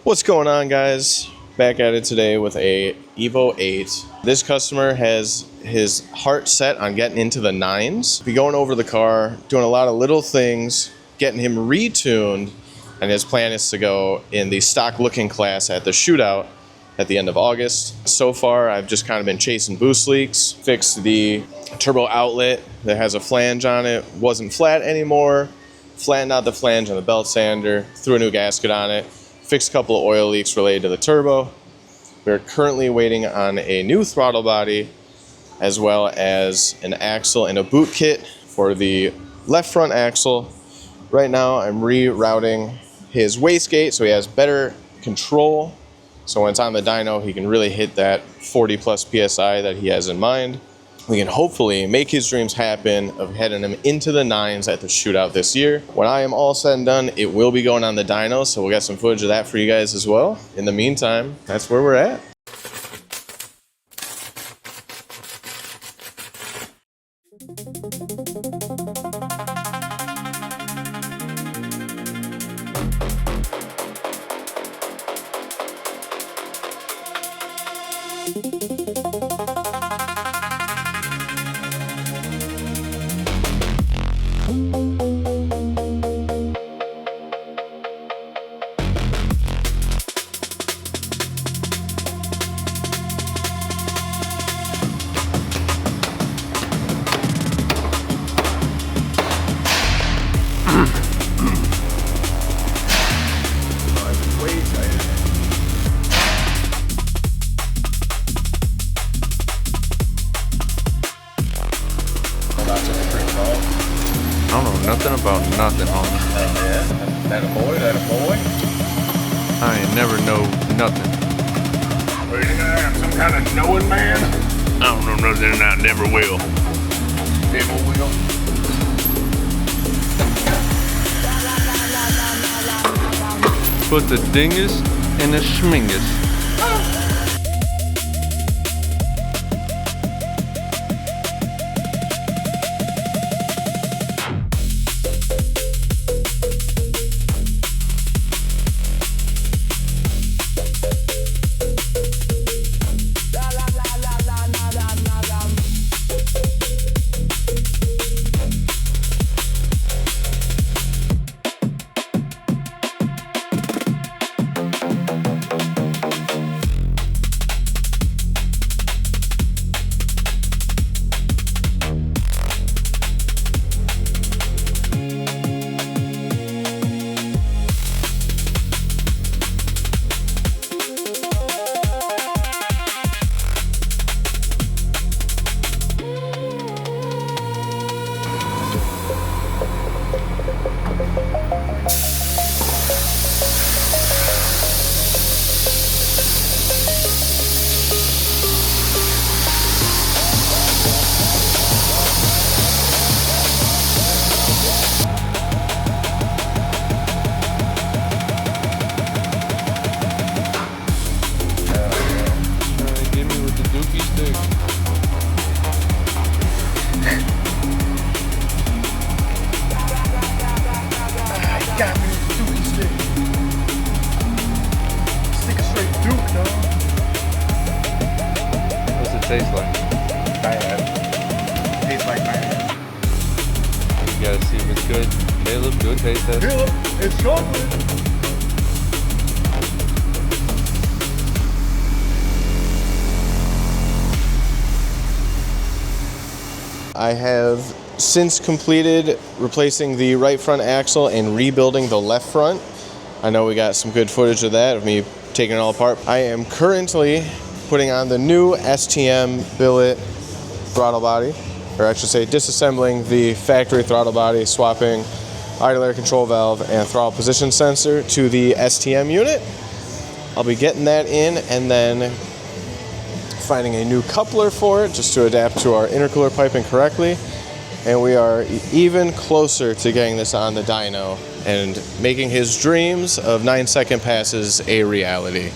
What's going on, guys? Back at it today with a EVO 8. This customer has his heart set on getting into the 9's. Be going over the car, doing a lot of little things, getting him retuned, and his plan is to go in the stock looking class at the shootout at the end of August. So far, I've just kind of been chasing boost leaks, fixed the turbo outlet that has a flange on it, wasn't flat anymore, flattened out the flange on the belt sander, threw a new gasket on it, fixed a couple of oil leaks related to the turbo. We're currently waiting on a new throttle body as well as an axle and a boot kit for the left front axle. Right now I'm rerouting his wastegate so he has better control. So when it's on the dyno, he can really hit that 40 plus PSI that he has in mind. We can hopefully make his dreams happen of heading him into the 9's at the shootout this year. When I am all said and done, it will be going on the dyno, so we'll get some footage of that for you guys as well. In the meantime, that's where we're at. I don't know nothing about nothing, homie. Yeah, that a boy. I ain't never know nothing. What, you gonna have some kind of knowing man? I don't know nothing and I never will. Never will. Put the dingus in the schmingus. Got me with the dookie stick. Stick a straight duke, dog. What's it taste like? Bad. Tastes like bad. You gotta see if it's good. Caleb, do a taste test. Caleb, it's chocolate. I have since completed replacing the right front axle and rebuilding the left front. I know we got some good footage of that, of me taking it all apart. I am currently putting on the new STM billet throttle body, or I should say disassembling the factory throttle body, swapping idle air control valve and throttle position sensor to the STM unit. I'll be getting that in and then finding a new coupler for it just to adapt to our intercooler piping correctly. And we are even closer to getting this on the dyno and making his dreams of 9-second passes a reality.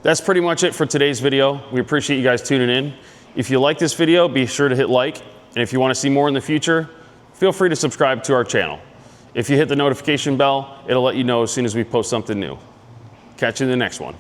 That's pretty much it for today's video. We appreciate you guys tuning in. If you like this video, be sure to hit like. And if you want to see more in the future, feel free to subscribe to our channel. If you hit the notification bell, it'll let you know as soon as we post something new. Catch you in the next one.